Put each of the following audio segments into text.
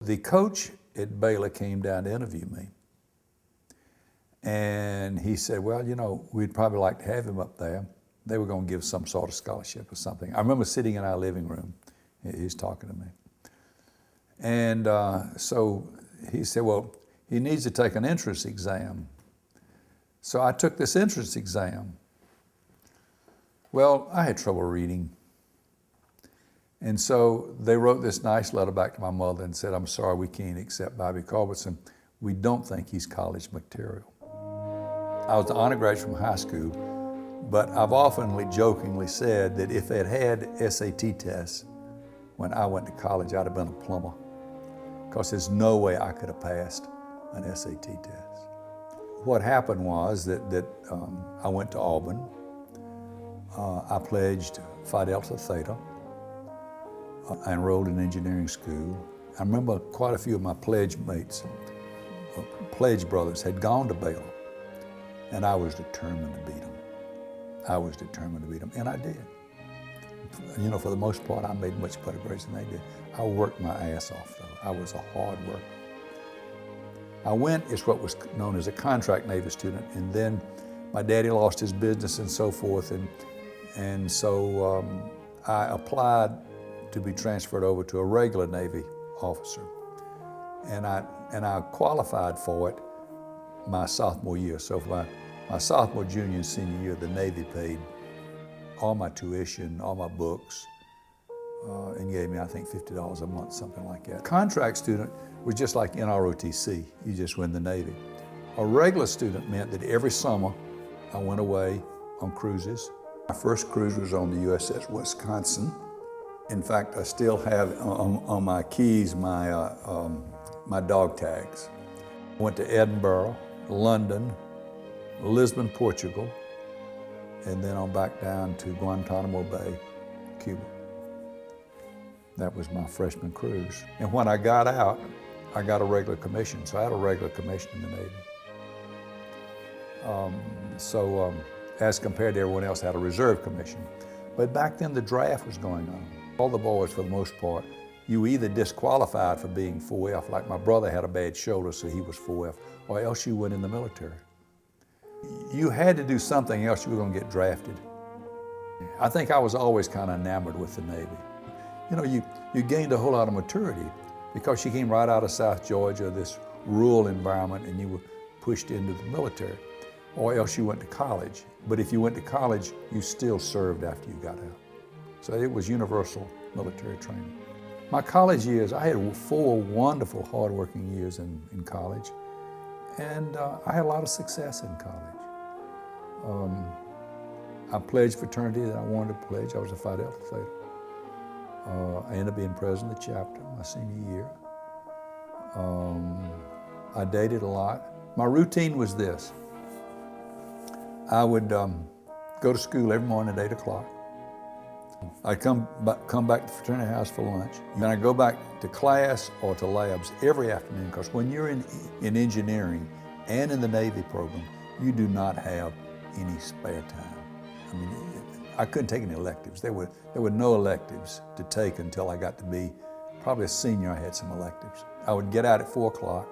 The coach at Baylor came down to interview me. And he said, well, you know, we'd probably like to have him up there. They were going to give some sort of scholarship or something. I remember sitting in our living room. He's talking to me. And so he said, well, he needs to take an entrance exam. So I took this entrance exam. Well, I had trouble reading. And so they wrote this nice letter back to my mother and said, I'm sorry, we can't accept Bobby Culbertson. We don't think he's college material. I was the honor graduate from high school, but I've often jokingly said that if they'd had SAT tests when I went to college, I'd have been a plumber, because there's no way I could have passed an SAT test. What happened was that I went to Auburn. I pledged Phi Delta Theta. I enrolled in engineering school. I remember quite a few of my pledge mates, pledge brothers, had gone to Baylor, and I was determined to beat them. I was determined to beat them, and I did. You know, for the most part, I made much better grades than they did. I worked my ass off, though. I was a hard worker. I went as what was known as a contract Navy student, and then my daddy lost his business and so forth, and so I applied to be transferred over to a regular Navy officer. And I qualified for it my sophomore year. So for my sophomore, junior, and senior year, the Navy paid all my tuition, all my books, and gave me, I think, $50 a month, something like that. Contract student was just like NROTC. You just win the Navy. A regular student meant that every summer I went away on cruises. My first cruise was on the USS Wisconsin. In fact, I still have on my keys my dog tags. I went to Edinburgh, London, Lisbon, Portugal, and then on back down to Guantanamo Bay, Cuba. That was my freshman cruise. And when I got out, I got a regular commission, so I had a regular commission in the Navy. As compared to everyone else, I had a reserve commission. But back then the draft was going on. All the boys, for the most part, you were either disqualified for being 4F, like my brother had a bad shoulder, so he was 4F, or else you went in the military. You had to do something else, you were going to get drafted. I think I was always kind of enamored with the Navy. You know, you gained a whole lot of maturity because you came right out of South Georgia, this rural environment, and you were pushed into the military, or else you went to college. But if you went to college, you still served after you got out. So it was universal military training. My college years, I had 4 wonderful, hard-working years in college, and I had a lot of success in college. I pledged fraternity that I wanted to pledge. I was a Phi Delta Theta. I ended up being president of the chapter my senior year. I dated a lot. My routine was this. I would go to school every morning at 8 o'clock. I'd come back to the fraternity house for lunch. Then I'd go back to class or to labs every afternoon, because when you're in engineering and in the Navy program, you do not have any spare time. I mean, I couldn't take any electives. There were no electives to take until I got to be probably a senior. I had some electives. I would get out at 4 o'clock.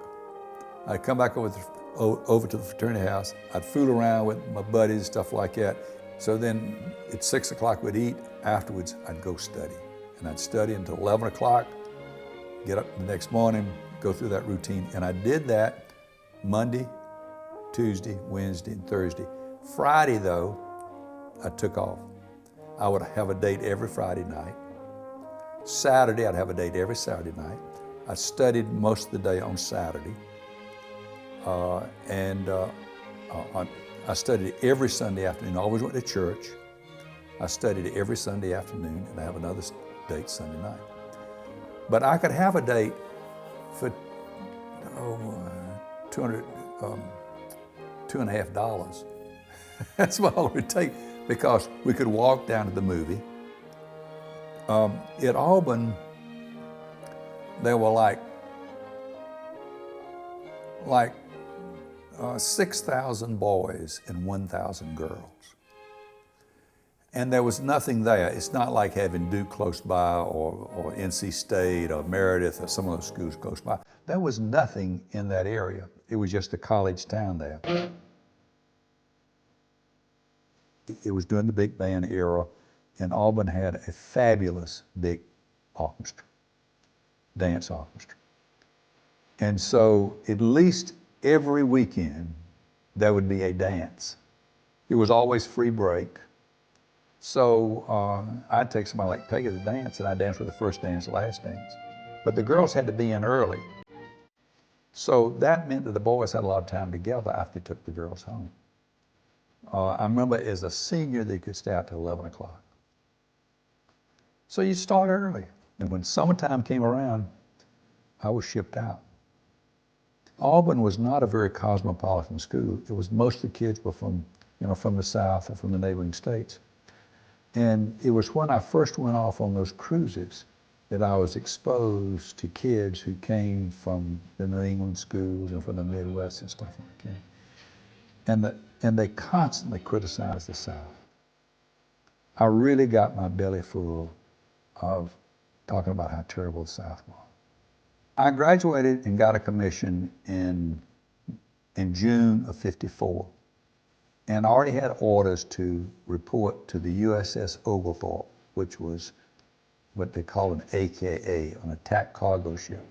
I'd come back over to the fraternity house. I'd fool around with my buddies, stuff like that. So then at 6 o'clock we'd eat. Afterwards, I'd go study. And I'd study until 11 o'clock, get up the next morning, go through that routine. And I did that Monday, Tuesday, Wednesday, and Thursday. Friday, though, I took off. I would have a date every Friday night. Saturday, I'd have a date every Saturday night. I studied most of the day on Saturday. I studied every Sunday afternoon. I always went to church. I studied every Sunday afternoon, and I have another date Sunday night. But I could have a date for $2.50. That's what all it would take, because we could walk down to the movie. At Auburn, there were like 6,000 boys and 1,000 girls. And there was nothing there. It's not like having Duke close by or NC State or Meredith or some of those schools close by. There was nothing in that area. It was just a college town there. It was during the big band era, and Auburn had a fabulous big orchestra, dance orchestra. And so at least every weekend, there would be a dance. It was always free break. So I'd take somebody like Peggy to dance, and I'd dance with the first dance, last dance. But the girls had to be in early. So that meant that the boys had a lot of time together after they took the girls home. I remember as a senior, they could stay out till 11 o'clock. So you start early. And when summertime came around, I was shipped out. Auburn was not a very cosmopolitan school. It was most of the kids were from the South or from the neighboring states. And it was when I first went off on those cruises that I was exposed to kids who came from the New England schools and from the Midwest and stuff like that. And they constantly criticized the South. I really got my belly full of talking about how terrible the South was. I graduated and got a commission in June of '54. And I already had orders to report to the USS Oglethorpe, which was what they call an AKA, an attack cargo ship.